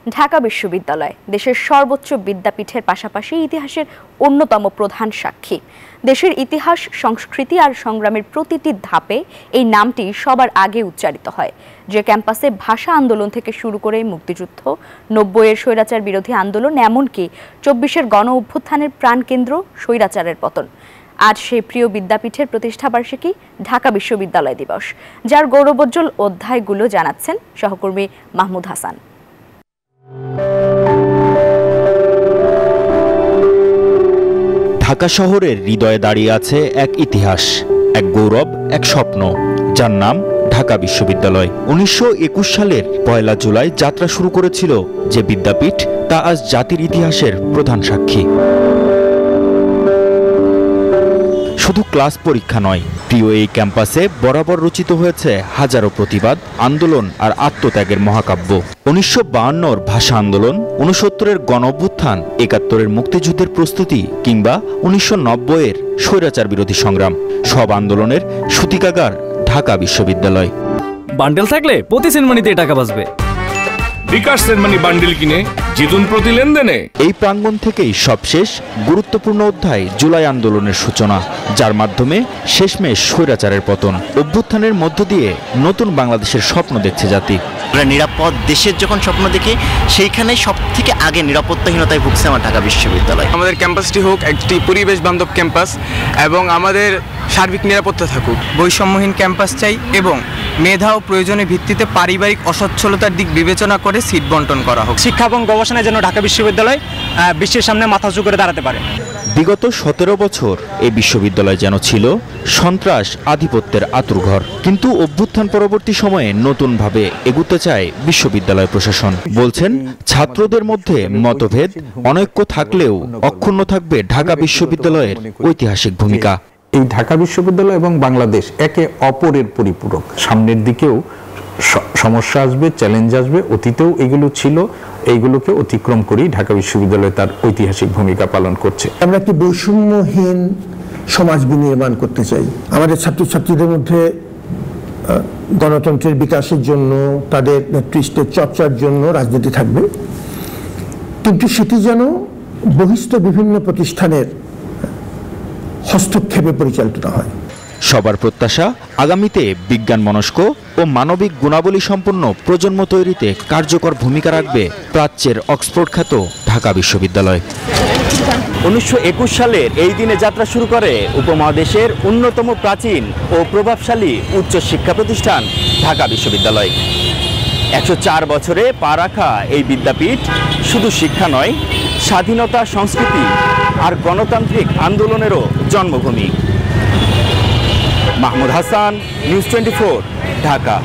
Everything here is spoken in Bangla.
ঢাকা বিশ্ববিদ্যালয় দেশের সর্বোচ্চ বিদ্যাপীঠের পাশাপাশি ইতিহাসের অন্যতম প্রধান সাক্ষী। দেশের ইতিহাস, সংস্কৃতি আর সংগ্রামের প্রতিটি ধাপে এই নামটি সবার আগে উচ্চারিত হয়। যে ক্যাম্পাসে ভাষা আন্দোলন থেকে শুরু করে মুক্তিযুদ্ধ, ৯০-এর স্বৈরাচার বিরোধী আন্দোলন, এমনকি ২৪-এর গণ অভ্যুত্থানের প্রাণকেন্দ্র স্বৈরাচারের পতন। আজ সেই প্রিয় বিদ্যাপীঠের প্রতিষ্ঠাবার্ষিকী ঢাকা বিশ্ববিদ্যালয় দিবস, যার গৌরবোজ্জ্বল অধ্যায়গুলো জানাচ্ছেন সহকর্মী মাহমুদ হাসান। ঢাকা শহরের হৃদয়ে দাঁড়িয়ে আছে এক ইতিহাস, এক গৌরব, এক স্বপ্ন, যার নাম ঢাকা বিশ্ববিদ্যালয়। ১৯২১ সালের ১ জুলাই যাত্রা শুরু করেছিল যে বিদ্যাপীঠ, তা আজ জাতির ইতিহাসের প্রধান সাক্ষী। শুধু ক্লাস পরীক্ষা নয়, প্রিয় এই ক্যাম্পাসে বরাবর রচিত হয়েছে হাজারো প্রতিবাদ, আন্দোলন আর আত্মত্যাগের মহাকাব্য। ১৯৫২-র ভাষা আন্দোলন, ৬৯-এর গণ অভ্যুত্থান, ৭১-এর মুক্তিযুদ্ধের প্রস্তুতি কিংবা ১৯৯০-এর স্বৈরাচার বিরোধী সংগ্রাম, সব আন্দোলনের সূতিকাগার ঢাকা বিশ্ববিদ্যালয়। বান্ডেল থাকলে প্রতি সেনমানিতে টাকা বাঁচবে। বিকাশ সেনমানি বান্ডেল কিনে জিতুন প্রতি লেনদেনে। এই প্রাঙ্গণ থেকেই সবশেষ গুরুত্বপূর্ণ অধ্যায় জুলাই আন্দোলনের সূচনা, যার মাধ্যমে শেষমেশ স্বৈরাচারের পতন। অভ্যুত্থানের মধ্য দিয়ে নতুন বাংলাদেশের স্বপ্ন দেখছে জাতি। আমরা নিরাপদ দেশের যখন স্বপ্ন দেখি, সেইখানে সব থেকে আগে নিরাপত্তাহীনতায় ভুগছে আমার ঢাকা বিশ্ববিদ্যালয়। আমাদের ক্যাম্পাসটি হোক একটি পরিবেশ বান্ধব ক্যাম্পাস এবং আমাদের সার্বিক নিরাপত্তা থাকুক। বৈষম্যহীন ক্যাম্পাস চাই এবং মেধা ও প্রয়োজনের ভিত্তিতে পারিবারিক অসচ্ছলতার দিক বিবেচনা করে সিট বন্টন করা হোক। শিক্ষা এবং গবেষণায় যেন ঢাকা বিশ্ববিদ্যালয় বিশ্বের সামনে মাথা উঁচু করে দাঁড়াতে পারে। বিগত ১৭ বছর এই বিশ্ববিদ্যালয় যেন ছিল সন্ত্রাস আধিপত্যের আঁতুড়ঘর, কিন্তু অভ্যুত্থান পরবর্তী সময়ে নতুনভাবে এগুতে চায় বিশ্ববিদ্যালয় প্রশাসন। বলছেন, ছাত্রদের মধ্যে মতভেদ, অনৈক্য থাকলেও অক্ষুণ্ণ থাকবে ঢাকা বিশ্ববিদ্যালয়ের ঐতিহাসিক ভূমিকা। এই ঢাকা বিশ্ববিদ্যালয় এবং বাংলাদেশ একে অপরের পরিপূরক। সামনের দিকেও সমস্যা আসবে, চ্যালেঞ্জ আসবে, অতীতেও এগুলো ছিল, এইগুলোকে অতিক্রম করেই ঢাকা বিশ্ববিদ্যালয় তার ঐতিহাসিক ভূমিকা পালন করছে। আমরা একটি বৈষম্যহীন সমাজ বিনির্মাণ করতে চাই। আমাদের ছাত্রছাত্রীদের মধ্যে গণতন্ত্রের বিকাশের জন্য, তাদের নেতৃত্বের চর্চার জন্য রাজনীতি থাকবে, কিন্তু সেটি যেন বহিস্থ বিভিন্ন প্রতিষ্ঠানের হস্তক্ষেপে পরিচালিত না হয়। সবার প্রত্যাশা, আগামীতে বিজ্ঞান মনস্ক ও মানবিক গুণাবলী সম্পন্ন প্রজন্ম তৈরিতে কার্যকর ভূমিকা রাখবে প্রাচ্যের অক্সফোর্ড খ্যাত ঢাকা বিশ্ববিদ্যালয়। ১৯২১ সালের এই দিনে যাত্রা শুরু করে উপমহাদেশের অন্যতম প্রাচীন ও প্রভাবশালী উচ্চ শিক্ষা প্রতিষ্ঠান ঢাকা বিশ্ববিদ্যালয়। ১০৪ বছরে পা রাখা এই বিদ্যাপীঠ শুধু শিক্ষা নয়, স্বাধীনতা, সংস্কৃতি আর গণতান্ত্রিক আন্দোলনেরও জন্মভূমি। মাহমুদ হাসান, নিউজ 24, ঢাকা।